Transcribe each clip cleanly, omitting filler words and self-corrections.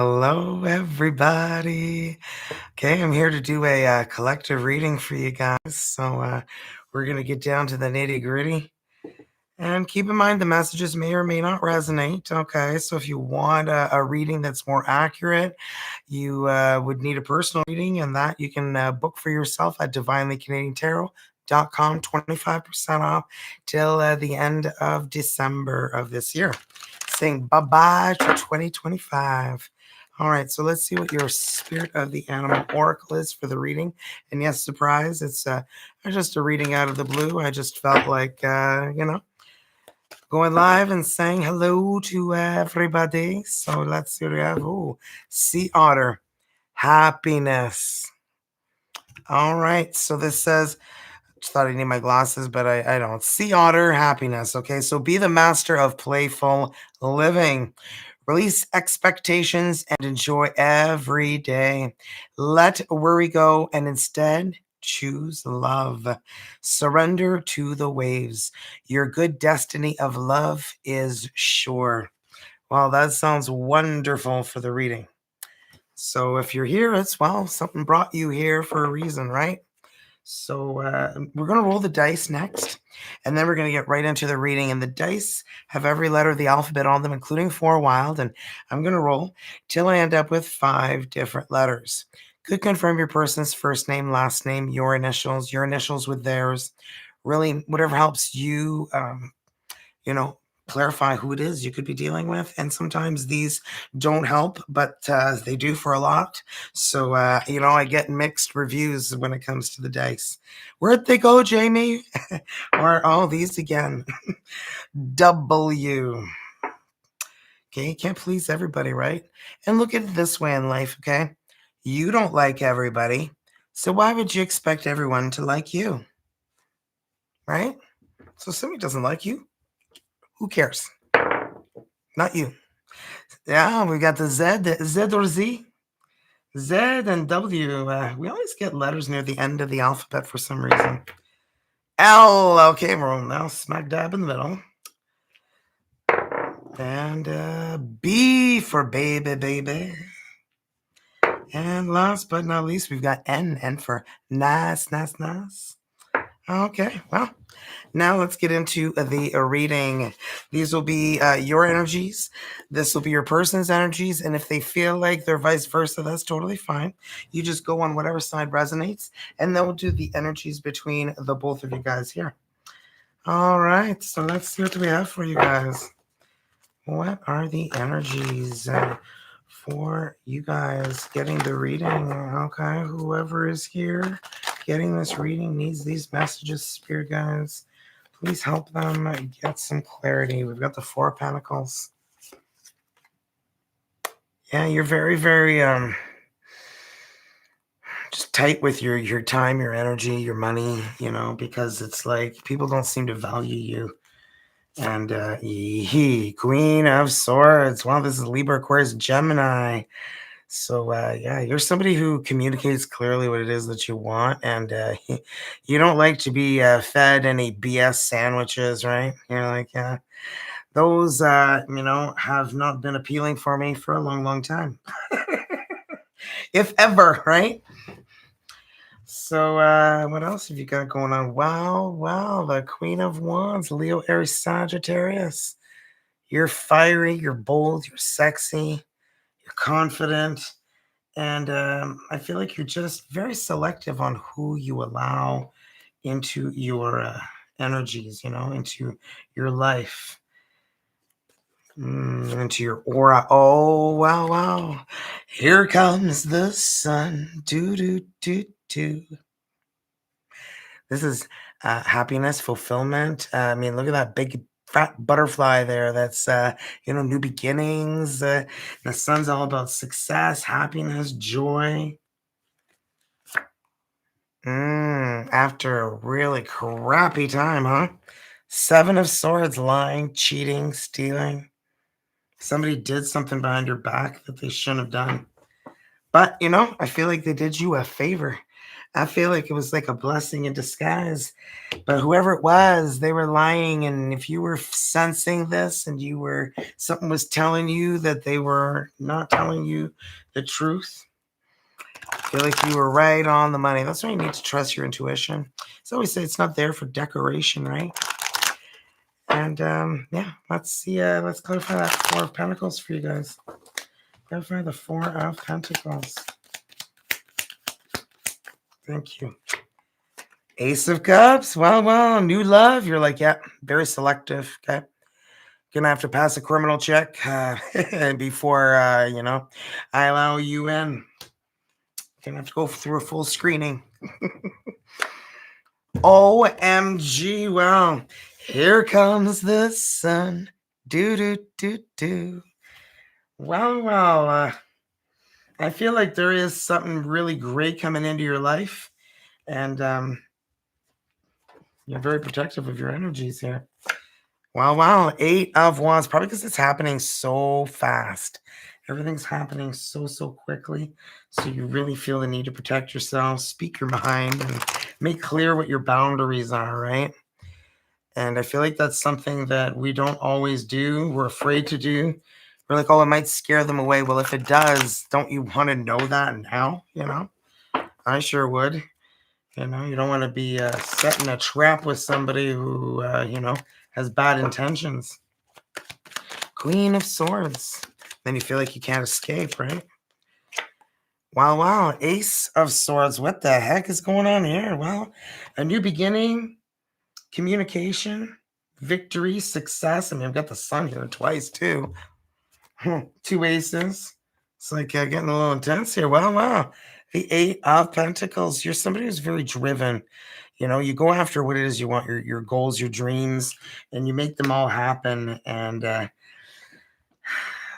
Hello, everybody. Okay, I'm here to do a collective reading for you guys. So we're going to get down to the nitty gritty. And keep in mind, the messages may or may not resonate. Okay, so if you want a reading that's more accurate, you would need a personal reading, and that you can book for yourself at divinelycanadiantarot.com, 25% off till the end of December of this year. Saying bye-bye to 2025. All right, so let's see what your Spirit of the Animal Oracle is for the reading. And yes, surprise, it's just a reading out of the blue. I just felt like, going live and saying hello to everybody. So let's see what we have. Oh, Sea Otter, happiness. All right, so this says, just thought I need my glasses, but I don't. Sea Otter, happiness. Okay, so be the master of playful living. Release expectations and enjoy every day. Let worry go and instead choose love. Surrender to the waves. Your good destiny of love is sure. Wow, that sounds wonderful for the reading. So if you're here, it's something brought you here for a reason, right? So we're going to roll the dice next, and then we're going to get right into the reading. And the dice have every letter of the alphabet on them, including 4 wild. And I'm going to roll till I end up with 5 different letters. Could confirm your person's first name, last name, your initials with theirs. Really, whatever helps you, clarify who it is you could be dealing with. And sometimes these don't help, but they do for a lot. So, I get mixed reviews when it comes to the dice. Where'd they go, Jamie? Or, these again. W. Okay, you can't please everybody, right? And look at it this way in life, okay? You don't like everybody, so why would you expect everyone to like you? Right? So if somebody doesn't like you, who cares? Not you. Yeah, we got the Z or Z. Z and W. We always get letters near the end of the alphabet for some reason. L. Okay, we're now smack dab in the middle. And B for baby. And last but not least, we've got N. N for nice. Okay, well, now let's get into the reading. These will be your energies. This will be your person's energies. And if they feel like they're vice versa, that's totally fine. You just go on whatever side resonates, and then we'll do the energies between the both of you guys here. All right, so let's see what we have for you guys. What are the energies for you guys getting the reading? Okay, whoever is here getting this reading needs these messages, Spirit guides. Please help them get some clarity. We've got the 4 of Pentacles. Yeah, you're very, very just tight with your time, your energy, your money, because it's like people don't seem to value you. And Queen of Swords. Wow, this is Libra, Aquarius, Gemini. So, you're somebody who communicates clearly what it is that you want, and you don't like to be fed any BS sandwiches, right? You're like, those, have not been appealing for me for a long, long time. If ever, right? So, what else have you got going on? Wow, the Queen of Wands, Leo, Aries, Sagittarius. You're fiery, you're bold, you're sexy, you're confident. And I feel like you're just very selective on who you allow into your energies, into your life, into your aura. Oh, wow. Here comes the sun. Do. This is happiness, fulfillment. Look at that big fat butterfly there. That's, new beginnings. The sun's all about success, happiness, joy. After a really crappy time, huh? 7 of Swords, lying, cheating, stealing. Somebody did something behind your back that they shouldn't have done. But, I feel like they did you a favor. I feel like it was like a blessing in disguise. But whoever it was, they were lying. And if you were sensing this and something was telling you that they were not telling you the truth, I feel like you were right on the money. That's why you need to trust your intuition. So always say it's not there for decoration, right? And yeah, let's see. Let's clarify that Four of Pentacles for you guys. Clarify the Four of Pentacles. Thank you. Ace of Cups. Well, new love. You're like, yeah, very selective. Okay. Gonna have to pass a criminal check before, I allow you in. Gonna have to go through a full screening. OMG. Well, here comes the sun. Do. Well, I feel like there is something really great coming into your life. And you're very protective of your energies here. Wow. 8 of Wands, probably because it's happening so fast. Everything's happening so quickly. So you really feel the need to protect yourself, speak your mind, and make clear what your boundaries are, right? And I feel like that's something that we don't always do. We're afraid to do. We're like, oh, it might scare them away. Well, if it does, don't you want to know that now? I sure would. You don't want to be set in a trap with somebody who, has bad intentions. Queen of Swords. Then you feel like you can't escape, right? Wow. Ace of Swords. What the heck is going on here? Well, a new beginning, communication, victory, success. I mean, I've got the sun here twice, too. 2 aces. It's like getting a little intense here. Wow. The 8 of Pentacles. You're somebody who's very driven. You go after what it is you want, your goals, your dreams, and you make them all happen. And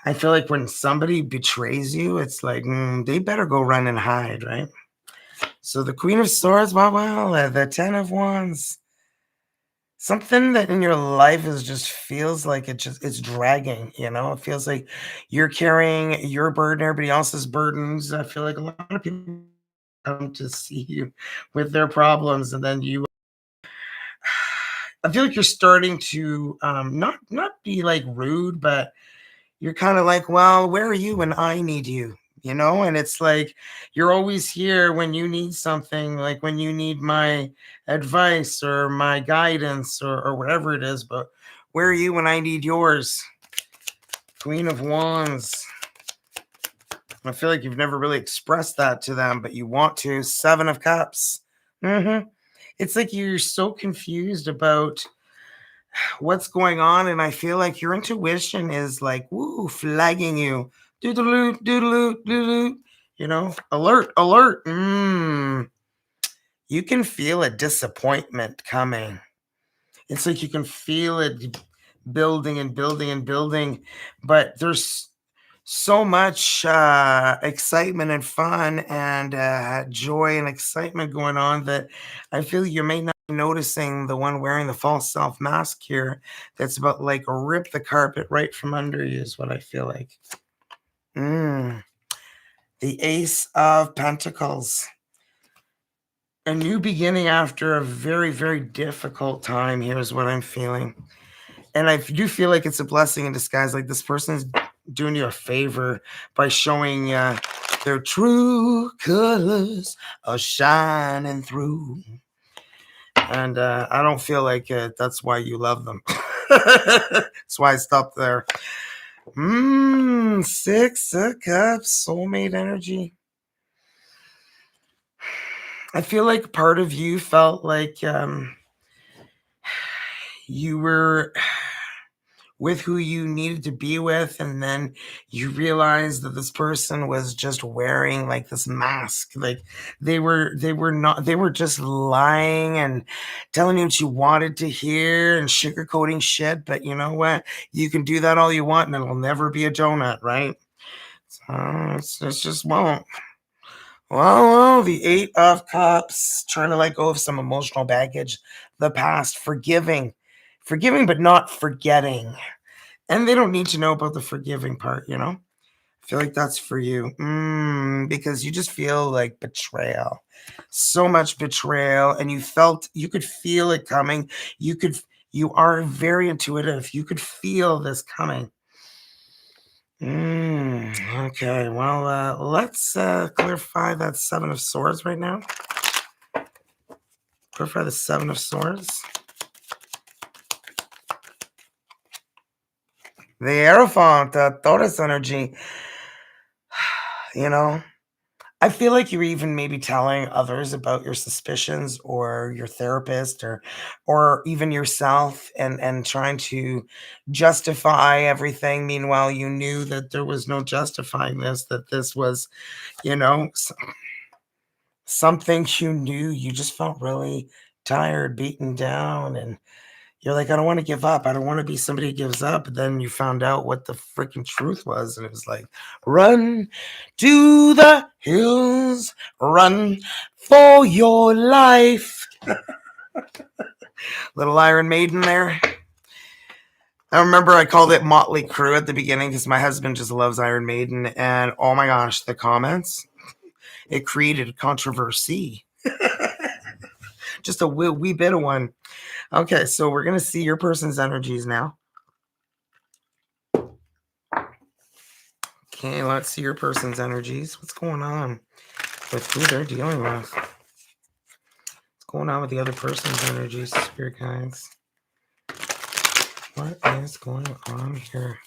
I feel like when somebody betrays you, it's like, they better go run and hide, right? So the Queen of Swords, wow, the 10 of Wands. Something that in your life just feels like it's dragging, It feels like you're carrying your burden, everybody else's burdens. I feel like a lot of people come to see you with their problems, and then I feel like you're starting to not be like rude, but you're kind of like, well, where are you when I need you? And it's like you're always here when you need something, like when you need my advice or my guidance or whatever it is. But where are you when I need yours? Queen of Wands. I feel like you've never really expressed that to them, but you want to. 7 of Cups. It's like you're so confused about what's going on, and I feel like your intuition is like, woo, flagging you. Doodaloo. Alert. You can feel a disappointment coming. It's like you can feel it building and building, but there's so much excitement and fun and joy and excitement going on that I feel you may not be noticing the one wearing the false self mask here that's about like rip the carpet right from under you is what I feel like. The Ace of Pentacles. A new beginning after a very, very difficult time. Here's what I'm feeling. And I do feel like it's a blessing in disguise. Like this person's doing you a favor by showing their true colors are shining through. And I don't feel like that's why you love them. That's why I stopped there. 6 of Cups, soulmate energy. I feel like part of you felt like you were with who you needed to be with, and then you realized that this person was just wearing like this mask. Like they were just lying and telling you what you wanted to hear and sugarcoating shit. But you know what? You can do that all you want and it'll never be a donut, right? So it just won't. Well, the 8 of Cups, trying to let go of some emotional baggage, the past, forgiving, but not forgetting. And they don't need to know about the forgiving part, I feel like that's for you. Because you just feel like betrayal. So much betrayal, and you could feel it coming. You are very intuitive. You could feel this coming. Okay, well, let's clarify that Seven of Swords right now. Clarify the Seven of Swords. The Hierophant, Taurus energy. You know, I feel like you're even maybe telling others about your suspicions, or your therapist, or even yourself, and trying to justify everything. Meanwhile, you knew that there was no justifying this, that this was, you know, something you knew. You just felt really tired, beaten down, and you're like, I don't want to give up. I don't want to be somebody who gives up. But then you found out what the freaking truth was. And it was like, run to the hills, run for your life. Little Iron Maiden there. I remember I called it Motley Crue at the beginning because my husband just loves Iron Maiden. And oh my gosh, the comments, it created a controversy. Just a wee bit of one. Okay, so we're going to see your person's energies now. Okay, let's see your person's energies. What's going on with who they're dealing with? What's going on with the other person's energies, spirit guides? What is going on here?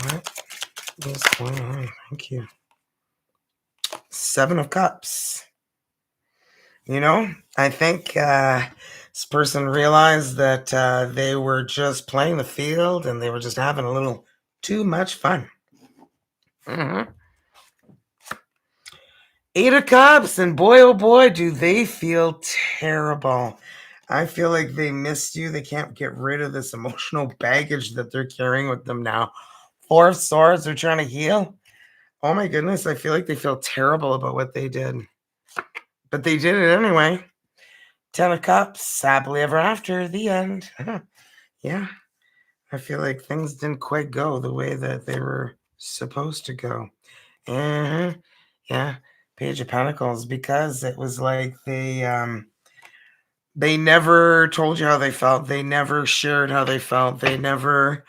What is going on? Thank you. Seven of Cups. You know, I think this person realized that they were just playing the field and they were just having a little too much fun. Eight of Cups, and boy, oh boy, do they feel terrible. I feel like they missed you. They can't get rid of this emotional baggage that they're carrying with them now. Four of Swords, they're trying to heal. Oh my goodness, I feel like they feel terrible about what they did. But they did it anyway. Ten of Cups, happily ever after, the end. Yeah, I feel like things didn't quite go the way that they were supposed to go. Yeah, Page of Pentacles, because it was like they never told you how they felt. They never shared how they felt. They were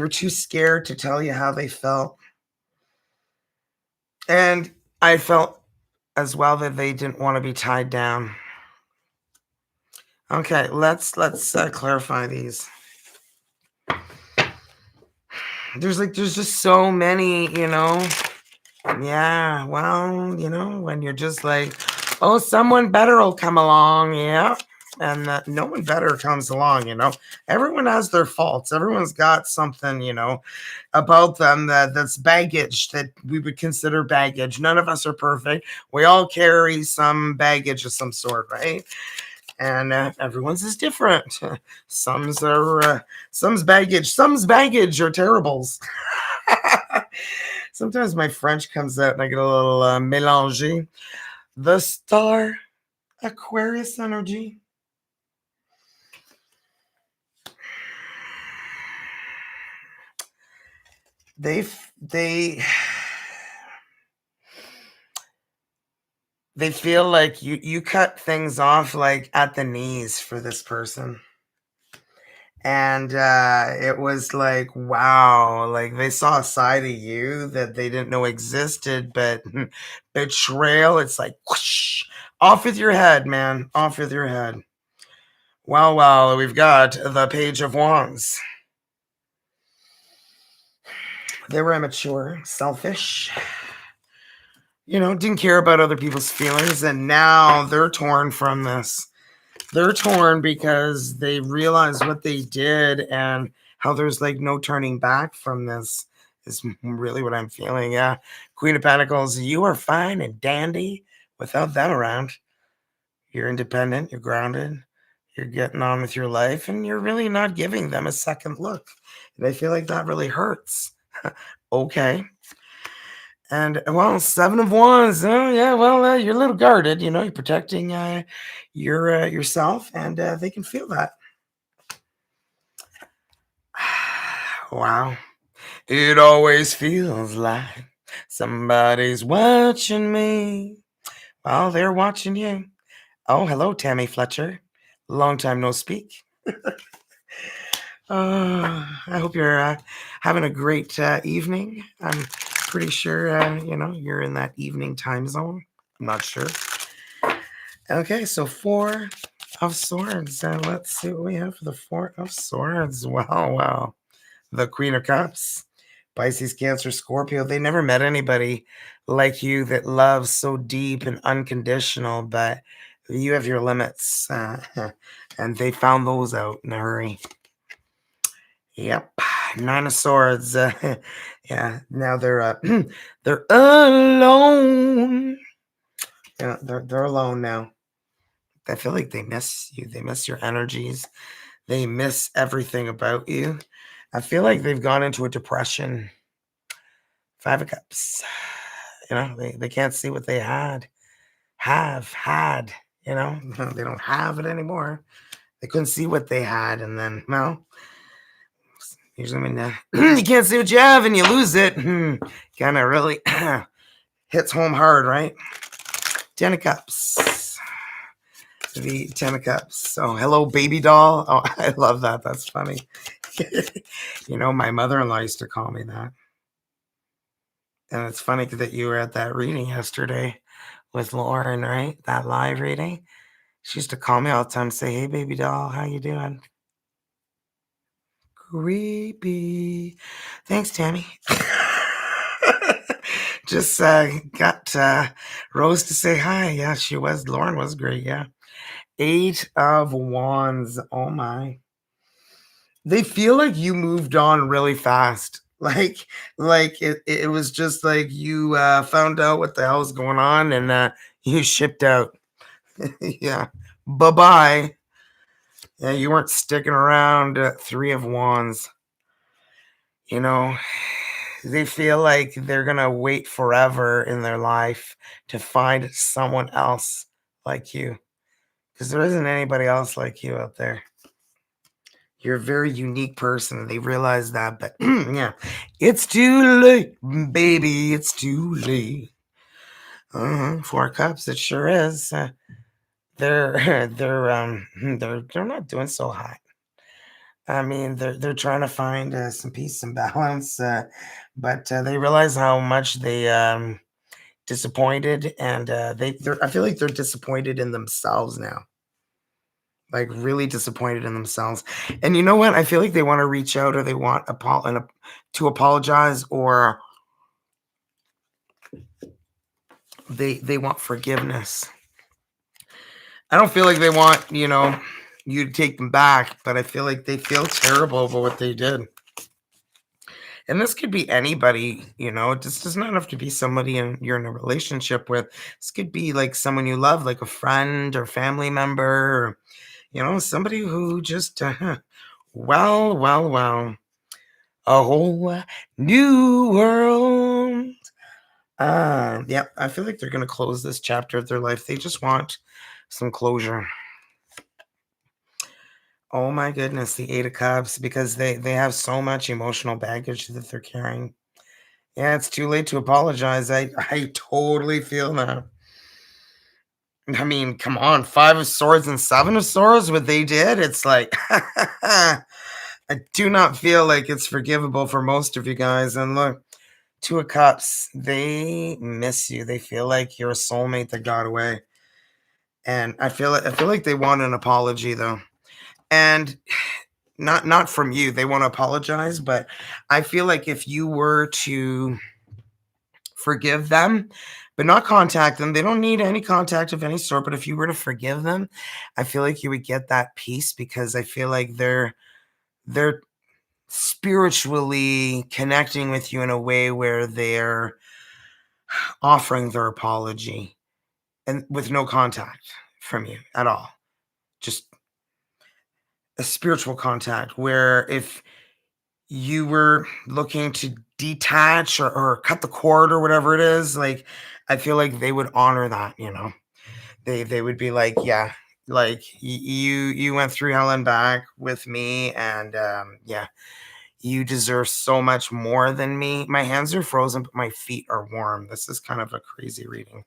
too scared to tell you how they felt. And I felt as well that they didn't want to be tied down. Okay, let's clarify these. There's just so many, Yeah, well, when you're just like, oh, someone better will come along, yeah. And no one better comes along, Everyone has their faults. Everyone's got something, about them that's baggage, that we would consider baggage. None of us are perfect. We all carry some baggage of some sort, right? And everyone's is different. Some's baggage. Some's baggage or terribles. Sometimes my French comes out and I get a little mélangé. The Star, Aquarius energy. They feel like you cut things off like at the knees for this person. And it was like, wow, like they saw a side of you that they didn't know existed, but betrayal, it's like, whoosh, off with your head, man, off with your head. Well, we've got the Page of Wands. They were immature, selfish, didn't care about other people's feelings, and now they're torn from this. They're torn because they realize what they did and how there's like no turning back from this is really what I'm feeling. Yeah. Queen of Pentacles, you are fine and dandy without them around. You're independent, you're grounded, you're getting on with your life, and you're really not giving them a second look. And I feel like that really hurts. Okay. And well, Seven of Wands. Oh yeah, well, you're a little guarded. You're protecting yourself, and they can feel that. Wow. It always feels like somebody's watching me. Well, they're watching you. Oh, hello, Tammy Fletcher. Long time no speak. I hope you're having a great evening. I'm pretty sure, you're in that evening time zone. I'm not sure. Okay, so 4 of Swords. Let's see what we have for the 4 of Swords. Wow. The Queen of Cups. Pisces, Cancer, Scorpio. They never met anybody like you that loves so deep and unconditional, but you have your limits. And they found those out in a hurry. Yep. 9 of Swords. Yeah, now they're they're alone. Yeah, they're alone now. I feel like they miss you. They miss your energies. They miss everything about you. I feel like they've gone into a depression. 5 of Cups. They can't see what they had. They don't have it anymore. They couldn't see what they had, and then, well, usually when you can't see what you have and you lose it, kind of really hits home hard, right? 10 of Cups. The 10 of Cups. So, hello, baby doll. Oh, I love that. That's funny. My mother-in-law used to call me that. And it's funny that you were at that reading yesterday with Lauren, right? That live reading. She used to call me all the time and say, "Hey, baby doll, how you doing?" Creepy. Thanks, Tammy. Just got Rose to say hi. Yeah, she was. Lauren was great. Yeah. 8 of Wands. Oh my. They feel like you moved on really fast. Like it was just like you found out what the hell's going on and you shipped out. Yeah. Bye-bye. Yeah, you weren't sticking around. 3 of Wands. They feel like they're going to wait forever in their life to find someone else like you. Because there isn't anybody else like you out there. You're a very unique person. They realize that, but yeah, it's too late, baby. It's too late. 4 Cups. It sure is. They're not doing so hot. I mean, they're trying to find some peace and balance, but they realize how much they disappointed, and I feel like they're disappointed in themselves now. Like really disappointed in themselves. And you know what? I feel like they want to reach out or they want to apologize or they want forgiveness. I don't feel like they want, you to take them back, but I feel like they feel terrible about what they did. And this could be anybody, it just does not have to be somebody you're in a relationship with. This could be like someone you love, like a friend or family member, or, somebody who just, well, a whole new world. Yeah, I feel like they're going to close this chapter of their life. They just want some closure. Oh my goodness, the 8 of Cups, because they have so much emotional baggage that they're carrying. Yeah, it's too late to apologize. I totally feel that. I mean, come on, 5 of Swords and 7 of Swords, what they did, it's like, I do not feel like it's forgivable for most of you guys. And look, 2 of Cups, they miss you. They feel like you're a soulmate that got away. And I feel like they want an apology though. And not from you. They want to apologize, but I feel like if you were to forgive them, but not contact them. They don't need any contact of any sort, but if you were to forgive them, I feel like you would get that peace because I feel like they're spiritually connecting with you in a way where they're offering their apology and with no contact from you at all. Just a spiritual contact where if you were looking to detach or cut the cord or whatever it is, like I feel like they would honor that, They would be like, yeah, like you went through hell and back with me, and yeah, You deserve so much more than me. My hands are frozen, but my feet are warm. This is kind of a crazy reading.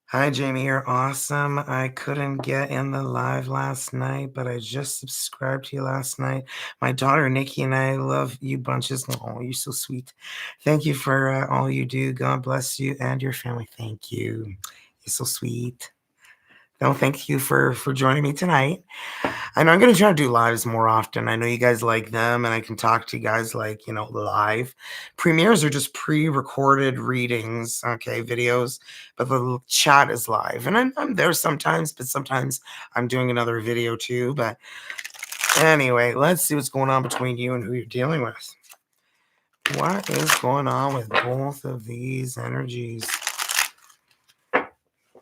Hi, Jamie. You're awesome. I couldn't get in the live last night, but I just subscribed to you last night. My daughter, Nikki, and I love you bunches. Oh, you're so sweet. Thank you for all you do. God bless you and your family. Thank you. You're so sweet. No, thank you for joining me tonight. I know I'm going to try to do lives more often. I know you guys like them, and I can talk to you guys like, live. Premieres are just pre-recorded readings, okay, videos, but the chat is live. And I'm there sometimes, but sometimes I'm doing another video too. But anyway, let's see what's going on between you and who you're dealing with. What is going on with both of these energies?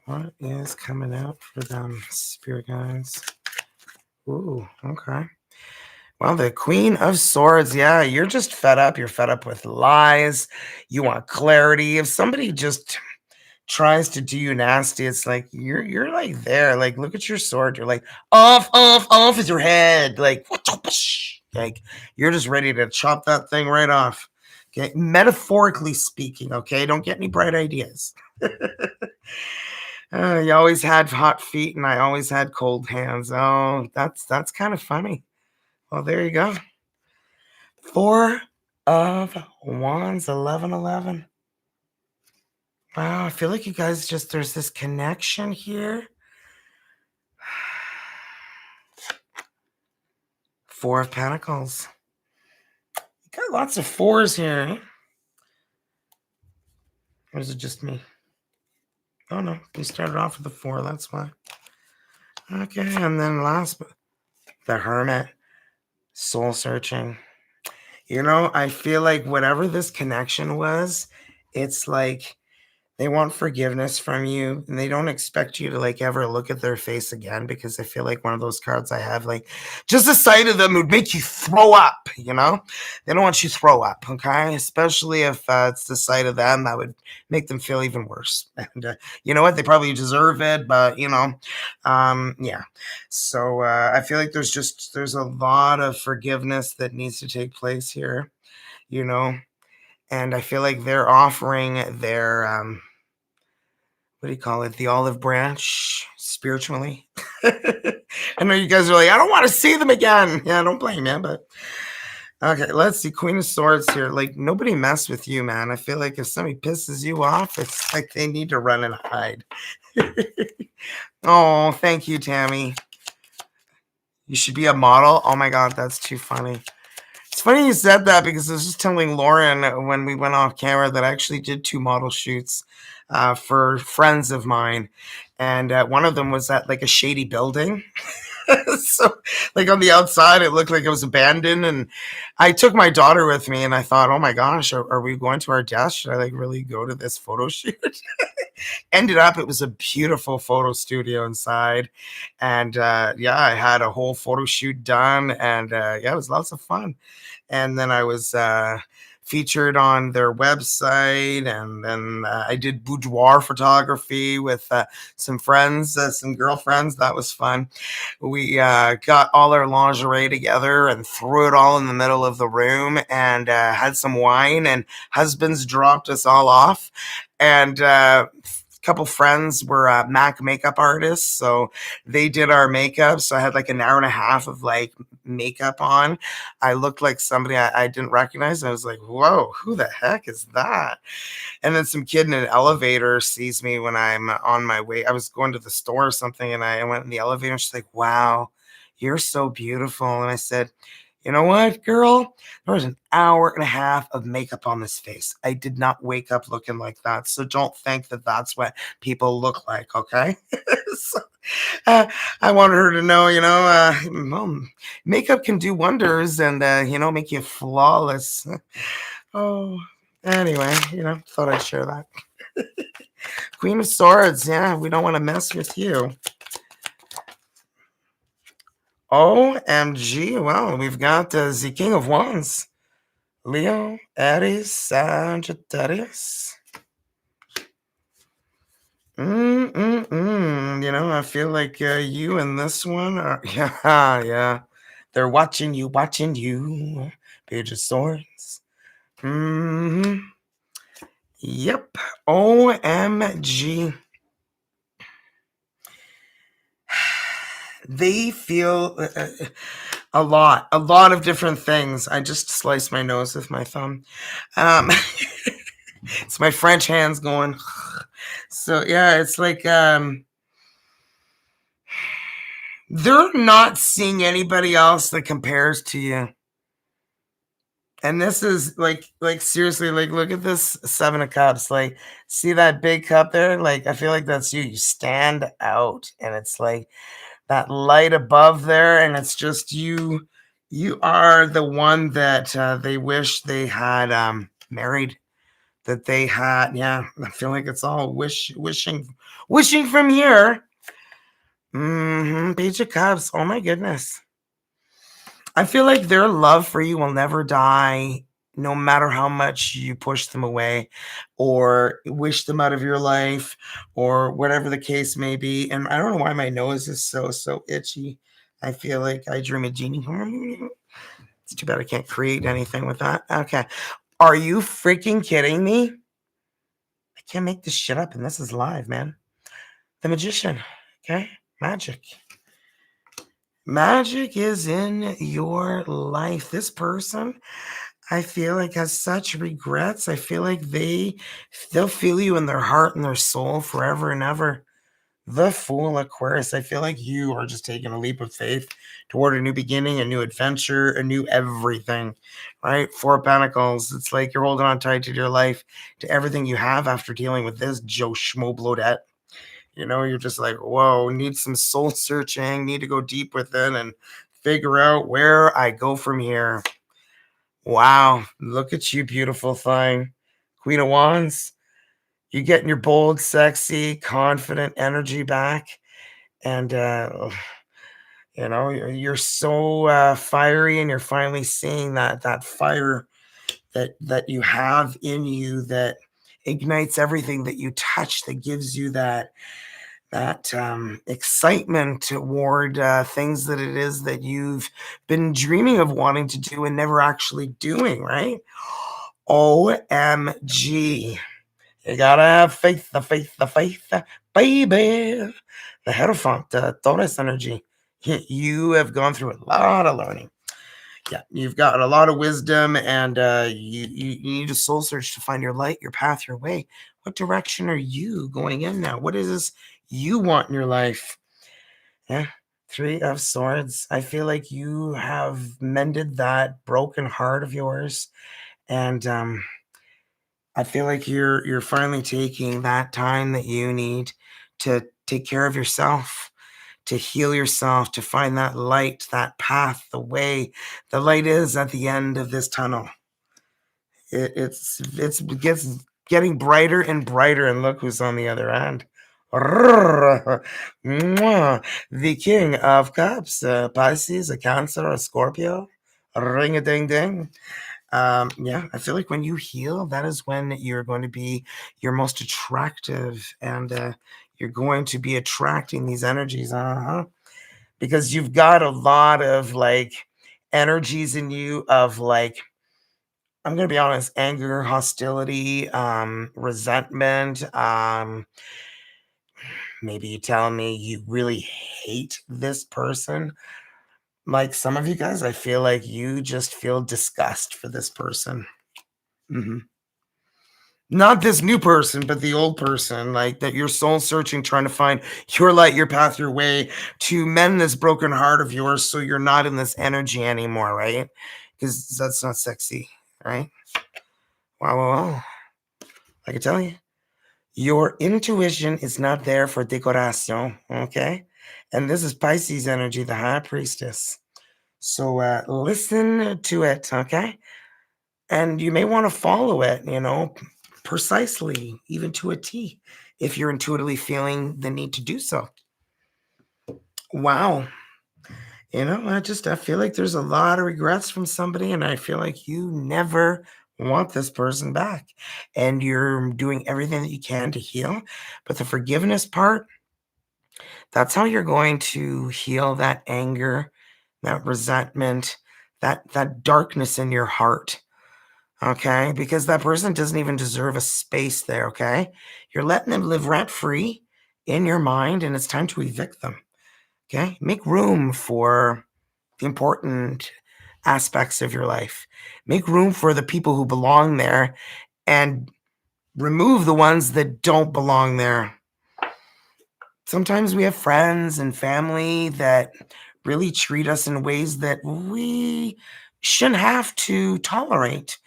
What is coming out for them, spirit guides? Ooh, okay. Well, the Queen of Swords, yeah, you're just fed up. You're fed up with lies. You want clarity. If somebody just tries to do you nasty, it's like you're like there. Like, look at your sword. You're like, off is your head. Like, like you're just ready to chop that thing right off. Okay, metaphorically speaking. Okay, don't get any bright ideas. You always had hot feet, and I always had cold hands. Oh, that's kind of funny. Well, there you go. 4 of Wands, 1111. Wow, I feel like you guys there's this connection here. 4 of Pentacles. You got lots of 4s here. Or is it just me? Oh, no. You started off with a 4. That's why. Okay, and then last, the Hermit. Soul searching. I feel like whatever this connection was, it's like they want forgiveness from you, and they don't expect you to like ever look at their face again, because I feel like one of those cards I have, like just the sight of them would make you throw up. They don't want you to throw up, okay? Especially if it's the sight of them that would make them feel even worse. And you know what? They probably deserve it, but yeah. So I feel like there's a lot of forgiveness that needs to take place here, you know, and I feel like they're offering their what do you call it? The olive branch spiritually. I know you guys are like, I don't want to see them again. Yeah, don't blame you, but okay, let's see. Queen of Swords here. Like, nobody mess with you, man. I feel like if somebody pisses you off, it's like they need to run and hide. Oh, thank you, Tammy. You should be a model. Oh my God, that's too funny. It's funny you said that, because I was just telling Lauren when we went off camera that I actually did 2 model shoots for friends of mine. And one of them was at like a shady building. So like on the outside, it looked like it was abandoned. And I took my daughter with me, and I thought, oh my gosh, are we going to our death? Should I like really go to this photo shoot? Ended up, it was a beautiful photo studio inside. And yeah, I had a whole photo shoot done. And yeah, it was lots of fun. And then I was featured on their website, and then I did boudoir photography with some friends, some girlfriends. That was fun. We got all our lingerie together and threw it all in the middle of the room, and had some wine, and husbands dropped us all off. And couple friends were Mac makeup artists, so they did our makeup. So I had like an hour and a half of like makeup on. I looked like somebody I didn't recognize. I was like, whoa, who the heck is that? And then some kid in an elevator sees me when I'm on my way. I was going to the store or something, and I went in the elevator, and she's like, wow, you're so beautiful. And I said, you know what, girl? There was an hour and a half of makeup on this face. I did not wake up looking like that. So don't think that that's what people look like, okay? So, I wanted her to know, makeup can do wonders, and, make you flawless. Oh, anyway, thought I'd share that. Queen of Swords, yeah, we don't want to mess with you. OMG, well, we've got the King of Wands. Leo, Aries, Sagittarius. I feel like you and this one are, yeah, yeah. They're watching you, watching you. Page of Swords. Hmm. Yep. OMG. They feel a lot of different things. I just sliced my nose with my thumb. Um, it's my French hands going. So yeah, it's like they're not seeing anybody else that compares to you. And this is like seriously, like look at this 7 of Cups. Like, see that big cup there? Like, I feel like that's you. You stand out, and it's like that light above there, and it's just you. You are the one that they wish they had married. That they had, yeah. I feel like it's all wishing from here. Page of Cups. Oh my goodness. I feel like their love for you will never die, no matter how much you push them away or wish them out of your life or whatever the case may be. And I don't know why my nose is so itchy. I feel like I dream a genie. It's too bad I can't create anything with that. Okay. Are you freaking kidding me? I can't make this shit up, and this is live, man. The Magician. Okay. Magic. Magic is in your life. This person, I feel like, has such regrets. I feel like they'll feel you in their heart and their soul forever and ever. The Fool, Aquarius. I feel like you are just taking a leap of faith toward a new beginning, a new adventure, a new everything, right? 4 of Pentacles. It's like you're holding on tight to your life, to everything you have after dealing with this Joe Schmo Bloated. You know, you're just like, whoa, need some soul searching, need to go deep within and figure out where I go from here. Wow, look at you, beautiful thing. Queen of Wands, you're getting your bold, sexy, confident energy back. And, you know, you're so fiery, and you're finally seeing that fire that you have in you that ignites everything that you touch, that gives you that excitement toward things that it is that you've been dreaming of wanting to do and never actually doing, right? OMG. You gotta have faith, the faith, baby. The Hierophant, Taurus energy. You have gone through a lot of learning. Yeah, you've got a lot of wisdom, and you need a soul search to find your light, your path, your way. What direction are you going in now? What is this you want in your life? Yeah, 3 of Swords. I feel like you have mended that broken heart of yours, and I feel like you're finally taking that time that you need to take care of yourself, to heal yourself, to find that light, that path, the way. The light is at the end of this tunnel. It gets getting brighter and brighter, and look who's on the other end. The King of Cups, Pisces, a Cancer, a Scorpio, ring a ding ding. Yeah, I feel like when you heal, that is when you're going to be your most attractive, and you're going to be attracting these energies. Because you've got a lot of like energies in you of like, I'm gonna be honest, anger, hostility, resentment, maybe you telling me you really hate this person. Like some of you guys, I feel like you just feel disgust for this person. Hmm. Not this new person, but the old person, like that you're soul searching, trying to find your light, your path, your way to mend this broken heart of yours so you're not in this energy anymore, right? Because that's not sexy, right? Wow, wow, wow. I can tell you. Your intuition is not there for decoration, okay? And this is Pisces energy, the High Priestess. So listen to it, okay? And you may want to follow it, you know, precisely, even to a T, if you're intuitively feeling the need to do so. Wow. You know, I feel like there's a lot of regrets from somebody, and I feel like you never want this person back. And you're doing everything that you can to heal. But the forgiveness part, that's how you're going to heal that anger, that resentment, that darkness in your heart. Okay, because that person doesn't even deserve a space there. Okay, you're letting them live rent free in your mind, and it's time to evict them. Okay, make room for the important aspects of your life. Make room for the people who belong there, and remove the ones that don't belong there. Sometimes we have friends and family that really treat us in ways that we shouldn't have to tolerate.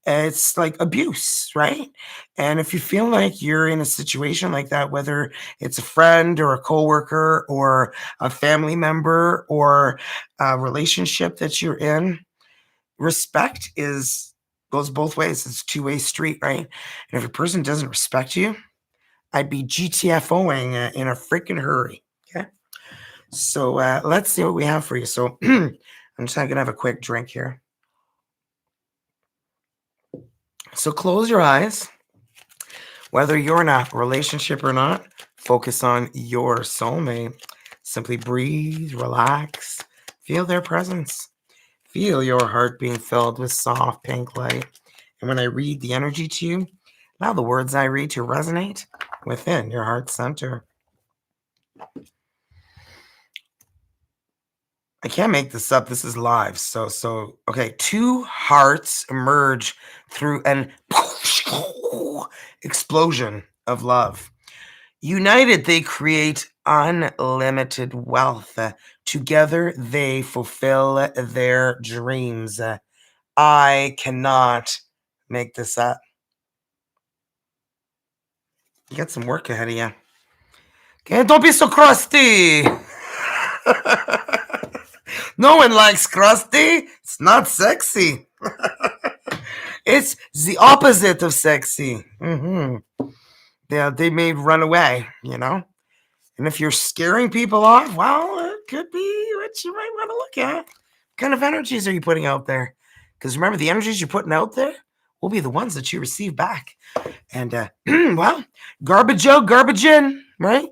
It's like abuse, right? And if you feel like you're in a situation like that, whether it's a friend or a coworker or a family member or a relationship that you're in, respect is goes both ways. It's a two-way street, right? And if a person doesn't respect you, I'd be GTFOing in a freaking hurry. Okay. So let's see what we have for you. So I'm just going to have a quick drink here. So close your eyes. Whether you're in a relationship or not, focus on your soulmate. Simply breathe, relax, feel their presence. Feel your heart being filled with soft pink light. And when I read the energy to you, allow the words I read to resonate within your heart center. I can't make this up. This is live. So okay. Two hearts emerge through an explosion of love. United, they create unlimited wealth. Together, they fulfill their dreams. I cannot make this up. You got some work ahead of you. Okay, don't be so crusty. No one likes crusty. It's not sexy. It's the opposite of sexy. Yeah, they may run away, you know? And if you're scaring people off, well, it could be what you might want to look at. What kind of energies are you putting out there? Because remember, the energies you're putting out there will be the ones that you receive back. And, well, garbage out, garbage in, right?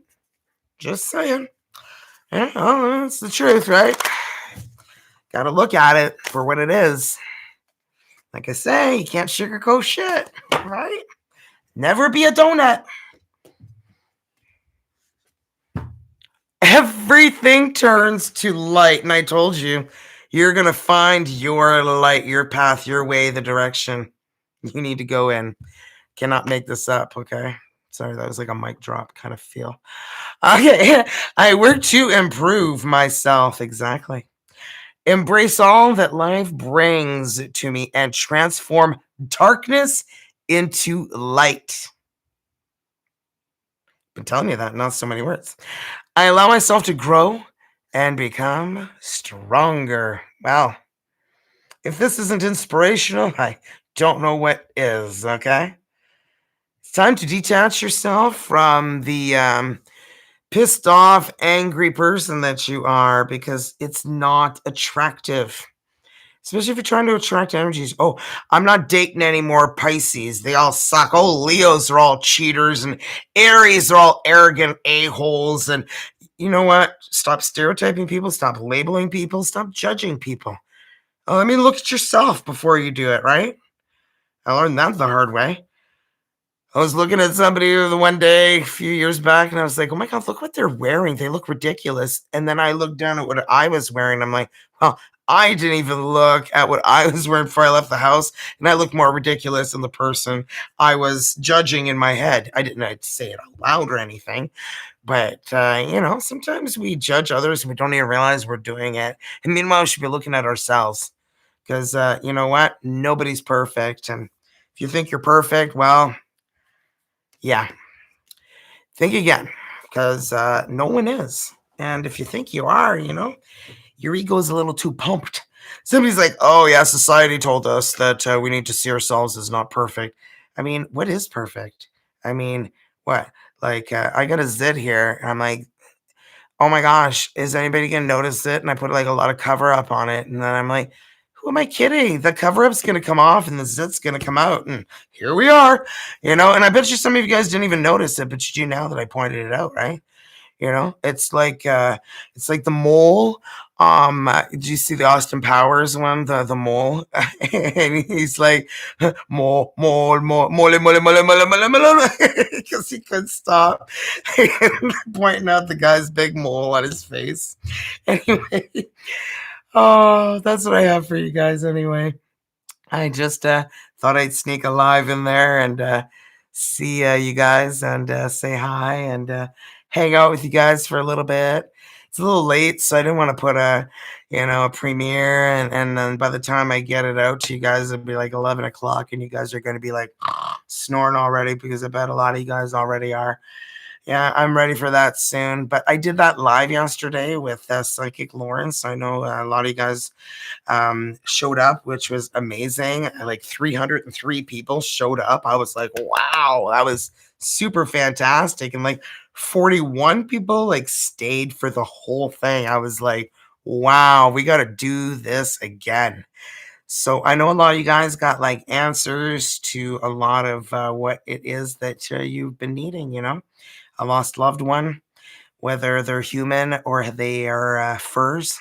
Just saying. Yeah, well, that's the truth, right? Got to look at it for what it is. Like I say, you can't sugarcoat shit, right? Never be a donut. Everything turns to light. And I told you, you're going to find your light, your path, your way, the direction you need to go in. Cannot make this up, okay? Sorry, that was like a mic drop kind of feel. Okay, I work to improve myself. Exactly. Embrace all that life brings to me and transform darkness into light. Been telling you that, not so many words. I allow myself to grow and become stronger. Well, if this isn't inspirational, I don't know what is, okay? It's time to detach yourself from the pissed off, angry person that you are because it's not attractive. Especially if you're trying to attract energies. Oh, I'm not dating any more Pisces. They all suck. Oh, Leos are all cheaters and Aries are all arrogant a-holes. And you know what? Stop stereotyping people. Stop labeling people. Stop judging people. Oh, I mean, look at yourself before you do it, right? I learned that the hard way. I was looking at somebody the one day a few years back, and I was like, oh my God, look what they're wearing. They look ridiculous. And then I looked down at what I was wearing. I'm like, well, I didn't even look at what I was wearing before I left the house, and I look more ridiculous than the person I was judging in my head. I didn't say it out loud or anything, but, sometimes we judge others and we don't even realize we're doing it. And meanwhile, we should be looking at ourselves because, you know what? Nobody's perfect. And if you think you're perfect, well, yeah, think again because no one is. And if you think you are, your ego is a little too pumped. Somebody's like, oh, yeah, society told us that we need to see ourselves as not perfect. I mean, what is perfect? I mean, what? Like, I got a zit here. And I'm like, oh my gosh, is anybody going to notice it? And I put like a lot of cover up on it. And then I'm like, who am I kidding? The cover up's going to come off and the zit's going to come out. And here we are, and I bet you some of you guys didn't even notice it, but you do now that I pointed it out, right? It's like the mole. Did you see the Austin Powers one, the mole? And he's like, mole, mole, mole, mole, mole, mole, mole, mole, mole, because he couldn't stop pointing out the guy's big mole on his face. Anyway, oh, that's what I have for you guys. Anyway, I just thought I'd sneak a live in there and see you guys and say hi and hang out with you guys for a little bit. It's a little late, so I didn't want to put a premiere, and then by the time I get it out to you guys, it'll be like 11 o'clock, and you guys are going to be like snoring already because I bet a lot of you guys already are. Yeah, I'm ready for that soon. But I did that live yesterday with Psychic Lauren, so I know a lot of you guys showed up, which was amazing. Like 303 people showed up. I was like, wow, that was super fantastic. And like 41 people like stayed for the whole thing. I was like, wow, we got to do this again. So I know a lot of you guys got like answers to a lot of what it is that you've been needing, a lost loved one, whether they're human or they are furs.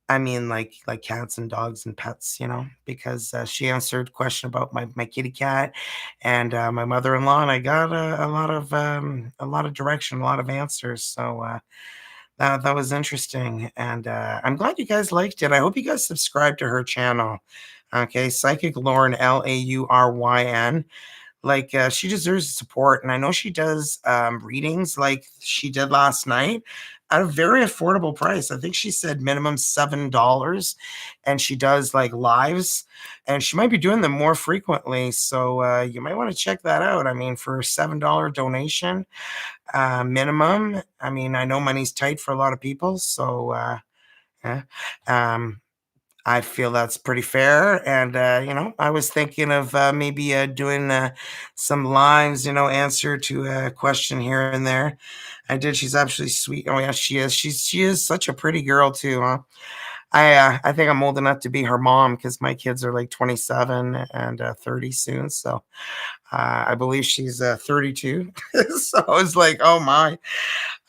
I mean, like cats and dogs and pets, because she answered a question about my kitty cat and my mother-in-law, and I got a lot of direction, a lot of answers. So that was interesting, and I'm glad you guys liked it. I hope you guys subscribe to her channel. Okay, Psychic Lauren, Lauryn. Like she deserves support, and I know she does readings like she did last night at a very affordable price. I think she said minimum $7, and she does like lives, and she might be doing them more frequently. So you might want to check that out. I mean, for a $7 donation minimum, I mean, I know money's tight for a lot of people, so yeah. um I feel that's pretty fair. And, I was thinking of maybe doing some lives, answer to a question here and there. I did. She's absolutely sweet. Oh, yeah, she is. She is such a pretty girl, too, huh? I think I'm old enough to be her mom because my kids are like 27 and 30 soon. So I believe she's 32. So I was like, oh my.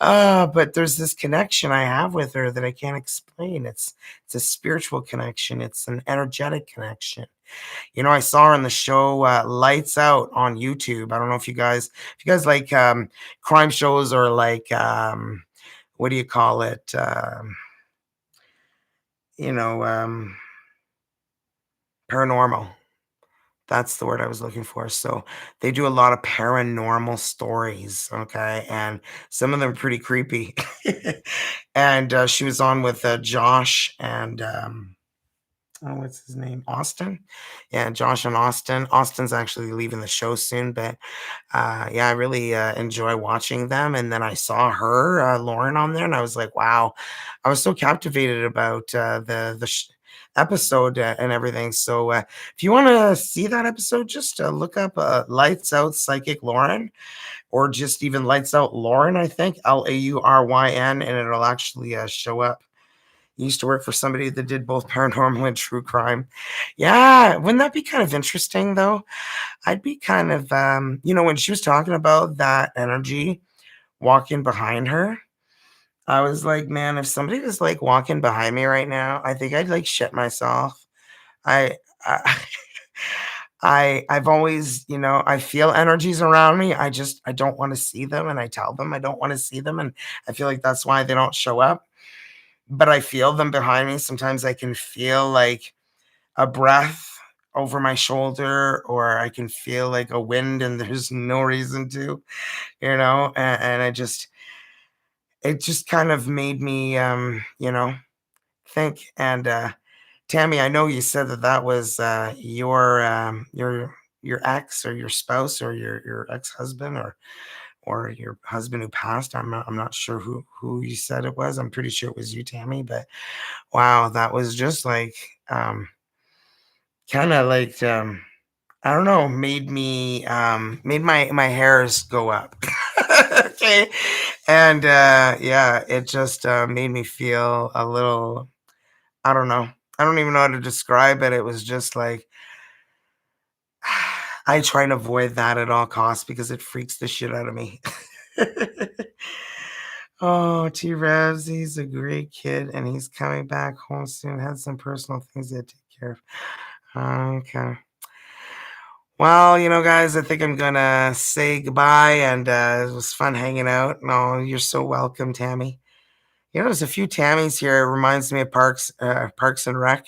But there's this connection I have with her that I can't explain. It's a spiritual connection. It's an energetic connection. I saw her in the show Lights Out on YouTube. I don't know if you guys like crime shows or like what do you call it? You know, paranormal. That's the word I was looking for. So they do a lot of paranormal stories, okay? And some of them are pretty creepy. And she was on with Josh and oh, what's his name? Austin? Yeah, Josh and Austin. Austin's actually leaving the show soon, but yeah, I really enjoy watching them. And then I saw her, Lauren, on there, and I was like, wow, I was so captivated about the episode and everything. So if you want to see that episode, just look up Lights Out Psychic Lauren, or just even Lights Out Lauren, I think, Lauryn, and it'll actually show up. Used to work for somebody that did both paranormal and true crime. Yeah, wouldn't that be kind of interesting though? I'd be kind of when she was talking about that energy walking behind her, I was like, man, if somebody was like walking behind me right now, I think I'd like shit myself. I I I've always, I feel energies around me. I don't want to see them, and I tell them I don't want to see them, and I feel like that's why they don't show up. But I feel them behind me. Sometimes I can feel like a breath over my shoulder, or I can feel like a wind and there's no reason to, and it just kind of made me, think. And Tammy, I know you said that was your ex or your spouse or your ex-husband or your husband who passed. I'm not sure who you said it was. I'm pretty sure it was you, Tammy. But wow, that was just like kind of like I don't know, made my hairs go up. Okay. And yeah, it just made me feel a little, I don't know. I don't even know how to describe it. It was just like I try and avoid that at all costs because it freaks the shit out of me. Oh, T-Revs, he's a great kid, and he's coming back home soon. Had some personal things he had to take care of. Okay. Well, guys, I think I'm gonna say goodbye, and it was fun hanging out. No, you're so welcome, Tammy. There's a few Tammys here. It reminds me of Parks and Rec.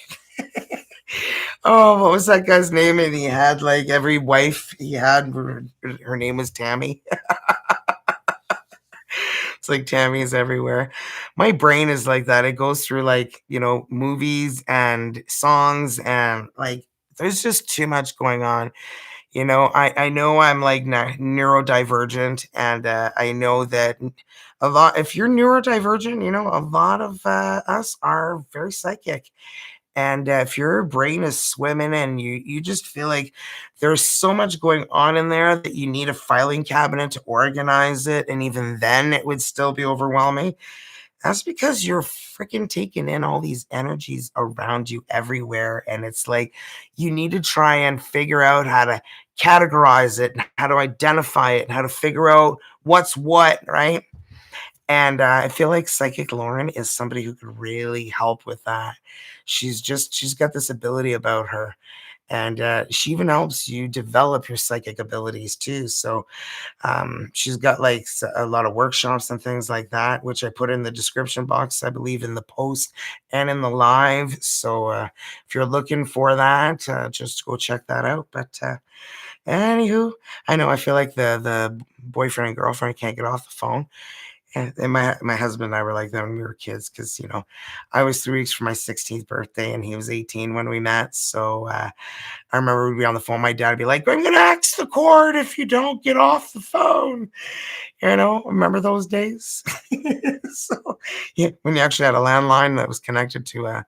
Oh, what was that guy's name? And he had like every wife he had, her name was Tammy. It's like Tammy's everywhere. My brain is like that. It goes through like, movies and songs, and like there's just too much going on. I know I'm like neurodivergent, and I know that a lot, if you're neurodivergent, a lot of us are very psychic. And if your brain is swimming and you just feel like there's so much going on in there that you need a filing cabinet to organize it, and even then it would still be overwhelming, that's because you're freaking taking in all these energies around you everywhere. And it's like you need to try and figure out how to categorize it, and how to identify it, and how to figure out what's what, right? And I feel like Psychic Lauren is somebody who could really help with that. She's got this ability about her. And she even helps you develop your psychic abilities too. So she's got like a lot of workshops and things like that, which I put in the description box, I believe, in the post and in the live. So if you're looking for that, just go check that out. But anywho, I know I feel like the boyfriend and girlfriend can't get off the phone. And my husband and I were like that when we were kids, because I was 3 weeks from my 16th birthday, and he was 18 when we met. So I remember we'd be on the phone. My dad would be like, "I'm gonna axe the cord if you don't get off the phone." Remember those days? So yeah, when you actually had a landline that was connected to a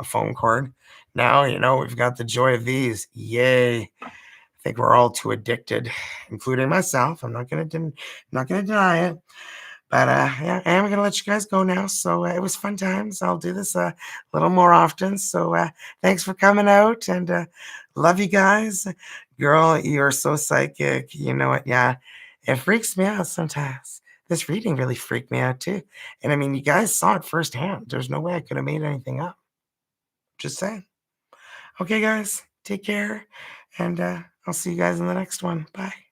phone cord. Now we've got the joy of these. Yay! I think we're all too addicted, including myself. I'm not gonna deny it. But yeah, I am gonna let you guys go now. So it was fun times. I'll do this a little more often. So thanks for coming out, and love you guys. Girl, you're so psychic. You know what? Yeah, it freaks me out sometimes. This reading really freaked me out too. And I mean, you guys saw it firsthand. There's no way I could have made anything up. Just saying. Okay, guys, take care, and I'll see you guys in the next one. Bye.